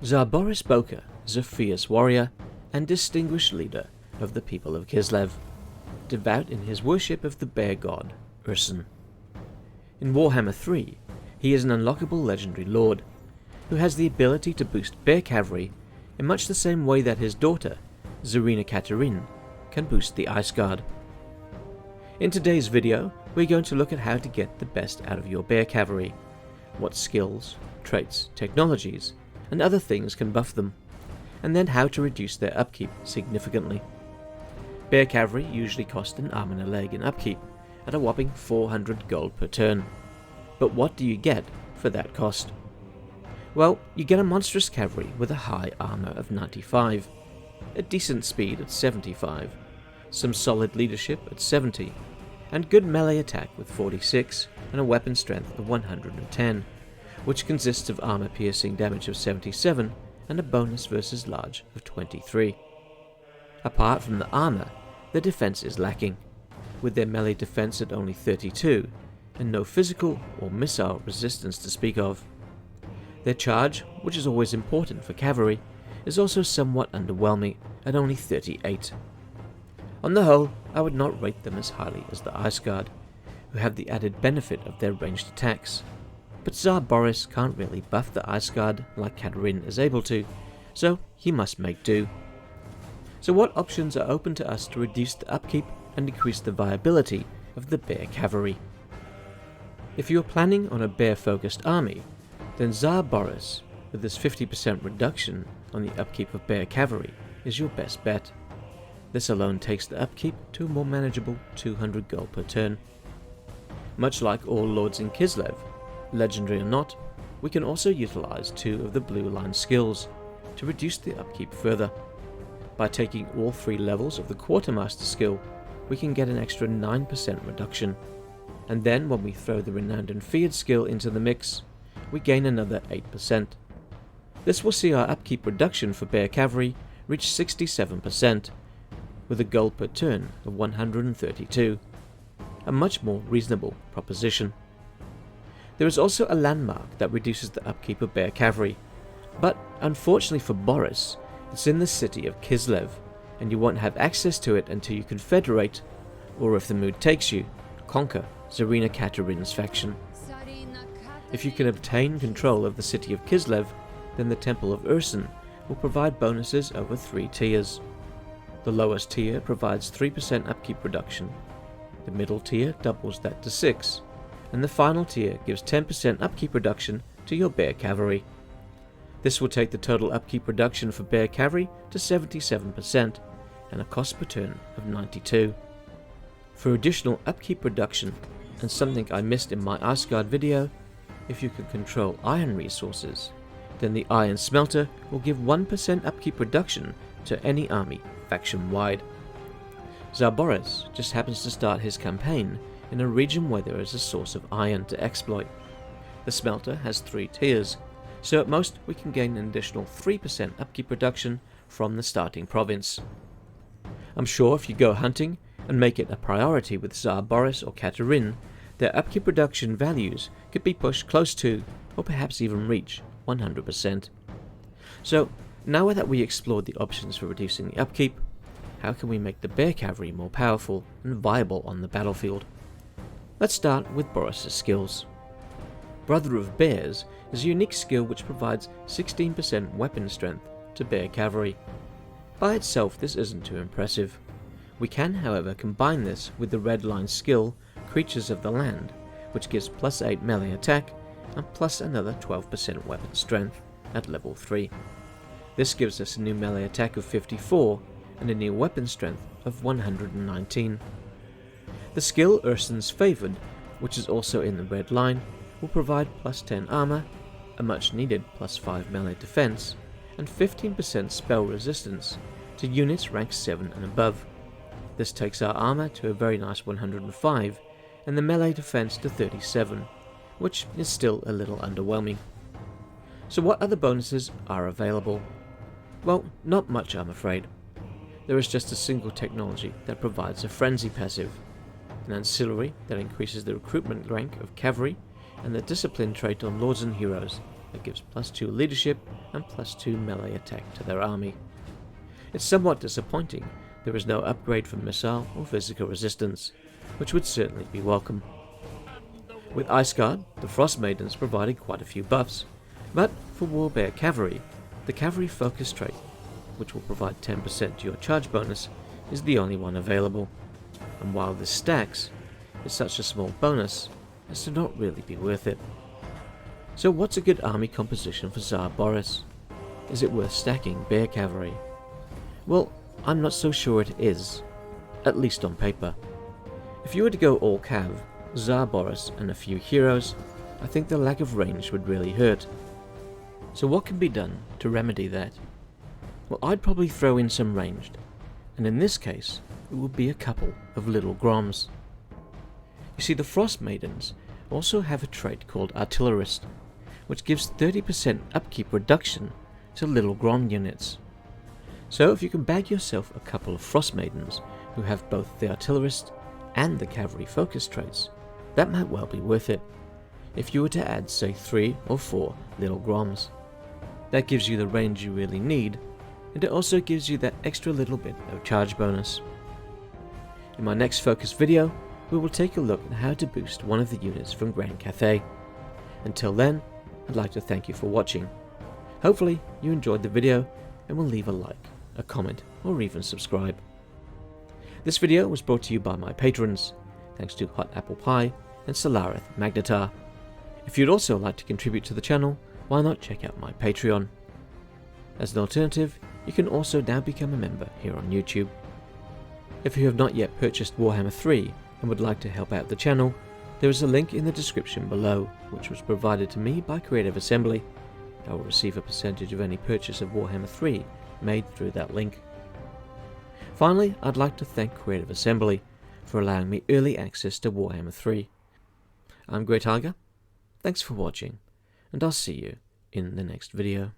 Tzar Boris Bohka is a fierce warrior and distinguished leader of the people of Kislev, devout in his worship of the bear god, Ursin. In Warhammer 3, he is an unlockable legendary lord, who has the ability to boost Bear Cavalry in much the same way that his daughter, Tzarina Katerin, can boost the Ice Guard. In today's video, we're going to look at how to get the best out of your Bear Cavalry, what skills, traits, technologies, and other things can buff them, and then how to reduce their upkeep significantly. Bear Cavalry usually cost an arm and a leg in upkeep, at a whopping 400 gold per turn. But what do you get for that cost? Well, you get a monstrous cavalry with a high armor of 95, a decent speed at 75, some solid leadership at 70, and good melee attack with 46 and a weapon strength of 110, which consists of armor piercing damage of 77 and a bonus versus large of 23. Apart from the armor, their defense is lacking, with their melee defense at only 32 and no physical or missile resistance to speak of. Their charge, which is always important for cavalry, is also somewhat underwhelming at only 38. On the whole, I would not rate them as highly as the Ice Guard, who have the added benefit of their ranged attacks. But Tzar Boris can't really buff the Ice Guard like Katerin is able to, so he must make do. So what options are open to us to reduce the upkeep and increase the viability of the Bear Cavalry? If you are planning on a bear-focused army, then Tzar Boris, with his 50% reduction on the upkeep of Bear Cavalry, is your best bet. This alone takes the upkeep to a more manageable 200 gold per turn. Much like all lords in Kislev, legendary or not, we can also utilize 2 of the blue line skills to reduce the upkeep further. By taking all 3 levels of the Quartermaster skill, we can get an extra 9% reduction, and then when we throw the Renowned and Feared skill into the mix, we gain another 8%. This will see our upkeep reduction for Bear Cavalry reach 67%, with a gold per turn of 132, a much more reasonable proposition. There is also a landmark that reduces the upkeep of Bear Cavalry, but unfortunately for Boris, it's in the city of Kislev, and you won't have access to it until you confederate, or if the mood takes you, conquer Tzarina Katerin's faction. If you can obtain control of the city of Kislev, then the Temple of Ursin will provide bonuses over 3 tiers. The lowest tier provides 3% upkeep reduction, the middle tier doubles that to 6, and the final tier gives 10% upkeep reduction to your Bear Cavalry. This will take the total upkeep reduction for Bear Cavalry to 77% and a cost per turn of 92. For additional upkeep reduction, and something I missed in my Ice Guard video, if you can control iron resources, then the Iron Smelter will give 1% upkeep reduction to any army faction-wide. Tzar Boris just happens to start his campaign in a region where there is a source of iron to exploit. The Smelter has 3 tiers, so at most we can gain an additional 3% upkeep reduction from the starting province. I'm sure if you go hunting and make it a priority with Tzar Boris or Katerin, their upkeep reduction values could be pushed close to, or perhaps even reach, 100%. So, now that we explored the options for reducing the upkeep, how can we make the Bear Cavalry more powerful and viable on the battlefield? Let's start with Boris's skills. Brother of Bears is a unique skill which provides 16% weapon strength to Bear Cavalry. By itself this isn't too impressive. We can however combine this with the red line skill Creatures of the Land, which gives plus 8 melee attack and plus another 12% weapon strength at level 3. This gives us a new melee attack of 54 and a new weapon strength of 119. The skill Ursin's Favored, which is also in the red line, will provide plus 10 armor, a much needed plus 5 melee defense, and 15% spell resistance to units ranked 7 and above. This takes our armor to a very nice 105 and the melee defense to 37, which is still a little underwhelming. So what other bonuses are available? Well, not much I'm afraid. There is just a single technology that provides a frenzy passive, an ancillary that increases the recruitment rank of cavalry, and the discipline trait on lords and heroes that gives +2 leadership and +2 melee attack to their army. It's somewhat disappointing there is no upgrade for missile or physical resistance, which would certainly be welcome. With Ice Guard, the Frost Maidens provided quite a few buffs, but for Bear Cavalry, the Cavalry Focus trait, which will provide 10% to your charge bonus, is the only one available, and while this stacks, it's such a small bonus as to not really be worth it. So what's a good army composition for Tzar Boris? Is it worth stacking Bear Cavalry? Well, I'm not so sure it is, at least on paper. If you were to go all Cav, Tzar Boris and a few heroes, I think the lack of range would really hurt. So what can be done to remedy that? Well, I'd probably throw in some ranged, and in this case, it would be a couple of little Groms. You see, the Frost Maidens also have a trait called Artillerist, which gives 30% upkeep reduction to little Grom units. So if you can bag yourself a couple of Frost Maidens who have both the Artillerist and the Cavalry Focus traits, that might well be worth it, if you were to add say 3 or 4 little Groms. That gives you the range you really need, and it also gives you that extra little bit of charge bonus. In my next focus video, we will take a look at how to boost one of the units from Grand Cathay. Until then, I'd like to thank you for watching. Hopefully you enjoyed the video and will leave a like, a comment, or even subscribe. This video was brought to you by my patrons, thanks to Hot Apple Pie and Solarith Magnetar. If you'd also like to contribute to the channel, why not check out my Patreon? As an alternative, you can also now become a member here on YouTube. If you have not yet purchased Warhammer 3 and would like to help out the channel, there is a link in the description below, which was provided to me by Creative Assembly. I will receive a percentage of any purchase of Warhammer 3 made through that link. Finally, I'd like to thank Creative Assembly for allowing me early access to Warhammer 3. I'm Great Tiger, thanks for watching, and I'll see you in the next video.